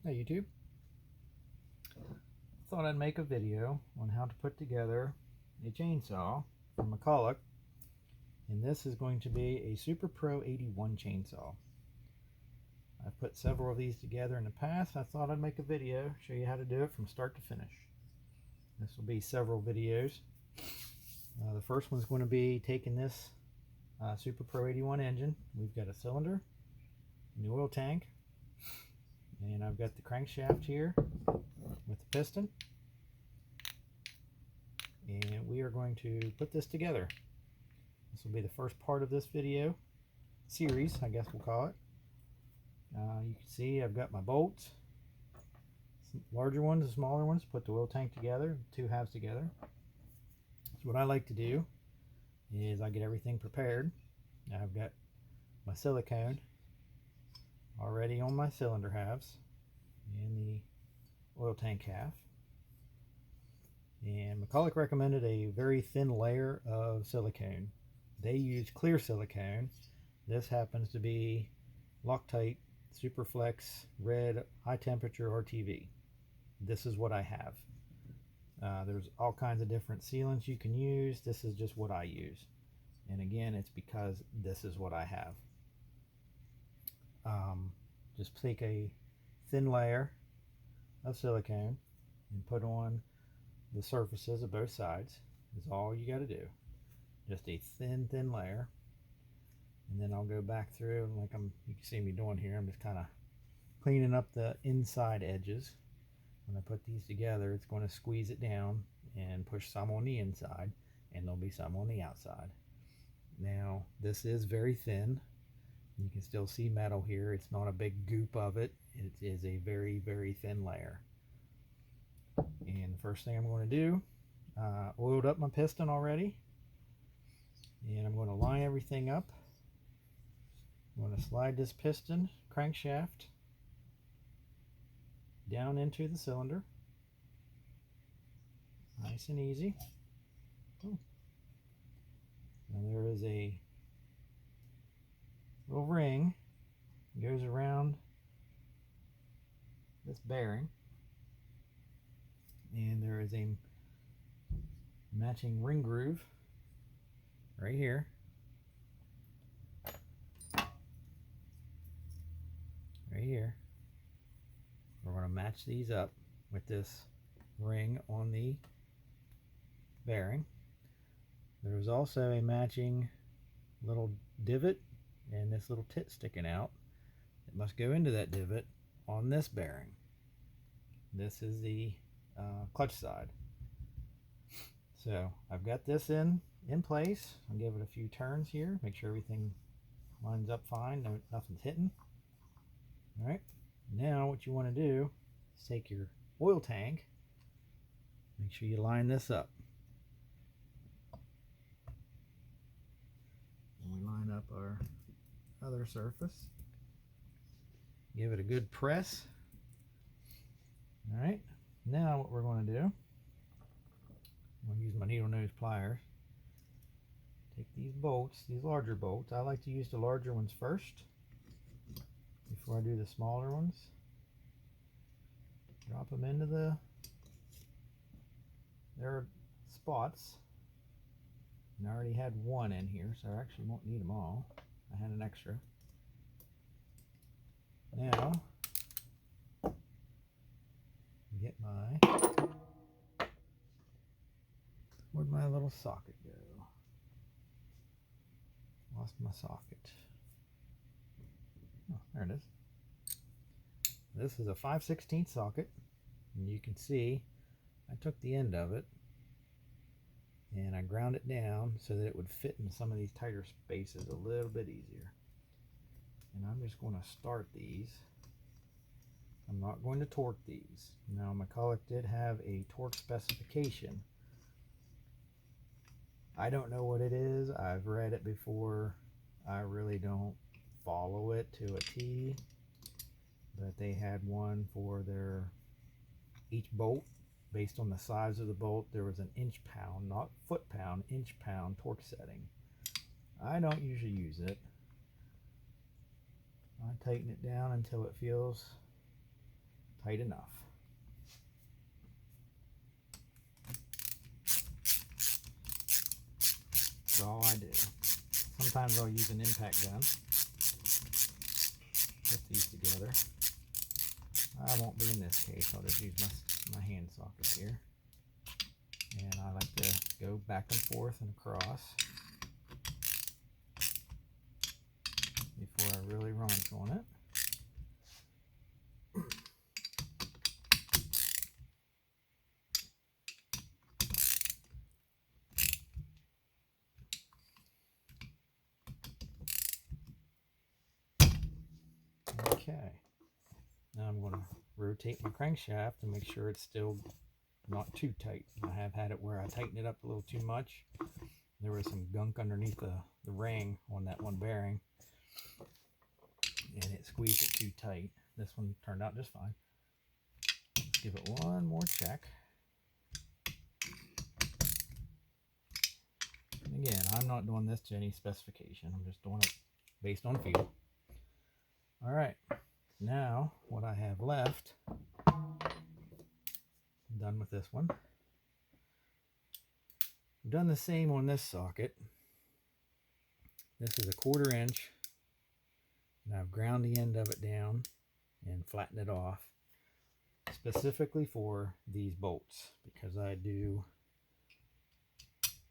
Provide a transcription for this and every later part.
Hey YouTube, thought I'd make a video on how to put together a chainsaw from McCulloch, and this is going to be a Super Pro 81 chainsaw. I've put several of these together in the past. I thought I'd make a video, show you how to do it from start to finish. This will be several videos. The first one's going to be taking this Super Pro 81 engine. We've got a cylinder, an oil tank, and I've got the crankshaft here with the piston, and we are going to put this together. This will be the first part of this video series, I guess we'll call it. You can see I've got my bolts, some larger ones and smaller ones, put the oil tank together, two halves together. So what I like to do is I get everything prepared. I've got my silicone already on my cylinder halves and the oil tank half. And McCulloch recommended a very thin layer of silicone. They use clear silicone. This happens to be Loctite Superflex Red High Temperature RTV. This is what I have. There's all kinds of different sealants you can use. This is just what I use. And again, it's because this is what I have. Just take a thin layer of silicone and put on the surfaces of both sides. Is all you got to do. Just a thin layer. And then I'll go back through, like you can see me doing here. I'm just kind of cleaning up the inside edges. When I put these together, it's going to squeeze it down and push some on the inside, and there'll be some on the outside. Now, this is very thin. You can still see metal here. It's not a big goop of it. It is a very thin layer. And the first thing I'm going to do, oiled up my piston already, and I'm going to line everything up. I'm going to slide this piston crankshaft down into the cylinder. Nice and easy. Now there is a little ring that goes around this bearing, and there is a matching ring groove right here. Right here. We're going to match these up with this ring on the bearing. There's also a matching little divot and this little tit sticking out. It must go into that divot on this bearing. This is the clutch side. So I've got this in place. I'll give it a few turns here, make sure everything lines up fine, nothing's hitting. All right, now what you want to do is take your oil tank, make sure you line this up. And we line up our other surface. Give it a good press. All right, now what we're going to do, I'm going to use my needle nose pliers. Take these bolts, these larger bolts. I like to use the larger ones first before I do the smaller ones. Drop them into their spots. And I already had one in here, so I actually won't need them all. I had an extra. Now, get where'd my little socket go? Lost my socket. Oh, there it is. This is a 5/16 socket, and you can see I took the end of it and I ground it down so that it would fit in some of these tighter spaces a little bit easier. And I'm just going to start these. I'm not going to torque these. Now, McCulloch did have a torque specification. I don't know what it is. I've read it before. I really don't follow it to a T, but they had one for each bolt based on the size of the bolt. There was an inch-pound, not foot-pound, inch-pound torque setting. I don't usually use it. I tighten it down until it feels tight enough. That's all I do. Sometimes I'll use an impact gun. Put these together. I won't be in this case. I'll just use my hand socket here. And I like to go back and forth and across before I really wrench on it. Okay, now I'm going to rotate my crankshaft to make sure it's still not too tight. I have had it where I tightened it up a little too much. There was some gunk underneath the ring on that one bearing, and it squeezed it too tight. This one turned out just fine. Let's give it one more check. And again, I'm not doing this to any specification. I'm just doing it based on feel. All right, now what I have left, I'm done with this one. I've done the same on this socket. This is a 1/4 inch, and I've ground the end of it down and flattened it off specifically for these bolts, because I do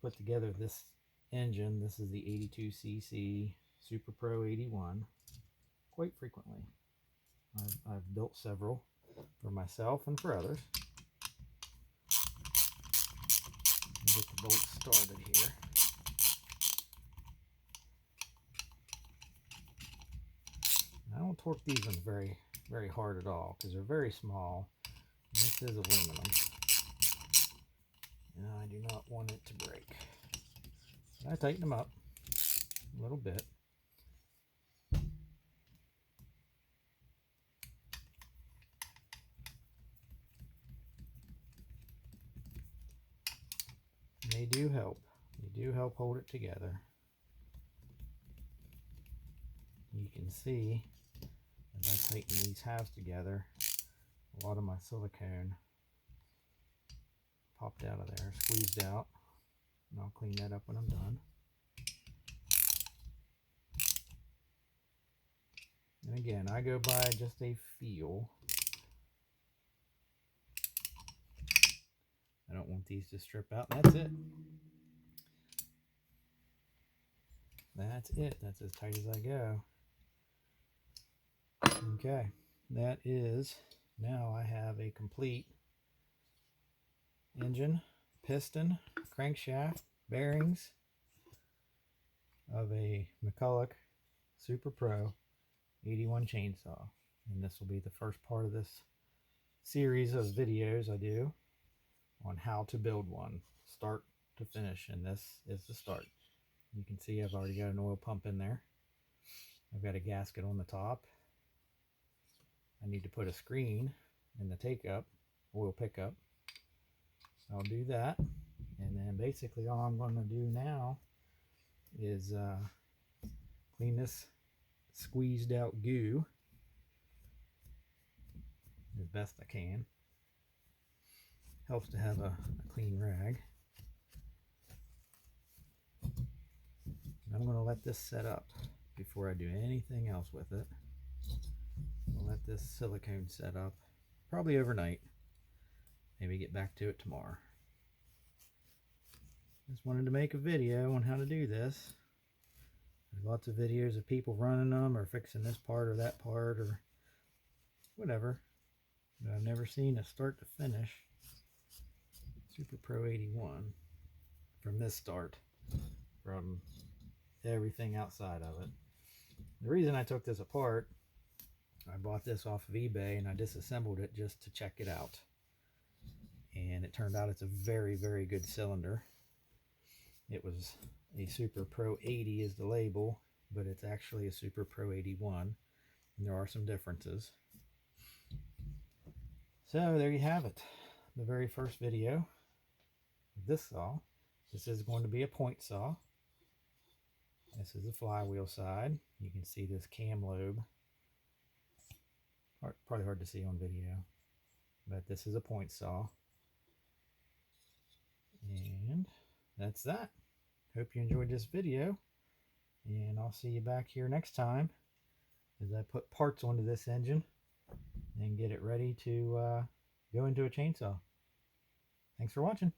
put together this engine. This is the 82cc Super Pro 81 quite frequently. I've built several for myself and for others. Get the bolts started here. I don't torque these ones very hard at all because they're very small. This is aluminum, and I do not want it to break. So I tighten them up a little bit. They do help. They do help hold it together. You can see as I tighten these halves together, a lot of my silicone popped out of there, squeezed out, and I'll clean that up when I'm done. And again, I go by just a feel. I don't want these to strip out. That's it. That's it. That's as tight as I go. Okay, that is, now I have a complete engine, piston, crankshaft, bearings of a McCulloch Super Pro 81 chainsaw. And this will be the first part of this series of videos I do on how to build one, start to finish, and this is the start. You can see I've already got an oil pump in there. I've got a gasket on the top. I need to put a screen in the take-up, oil pickup. I'll do that, and then basically all I'm going to do now is clean this squeezed out goo as best I can. Helps to have a clean rag. I'm going to let this set up before I do anything else with it. I'll let this silicone set up probably overnight. Maybe get back to it tomorrow. Just wanted to make a video on how to do this. There's lots of videos of people running them or fixing this part or that part or whatever. But I've never seen a start to finish Super Pro 81 from this start, from everything outside of it. The reason I took this apart, I bought this off of eBay and I disassembled it just to check it out. And it turned out it's a very, very good cylinder. It was a Super Pro 80 is the label, but it's actually a Super Pro 81. And there are some differences. So there you have it. The very first video of this saw. This is going to be a point saw. This is the flywheel side. You can see this cam lobe. Probably hard to see on video. but this is a point saw. And that's that. Hope you enjoyed this video, and I'll see you back here next time as I put parts onto this engine and get it ready to go into a chainsaw. Thanks for watching.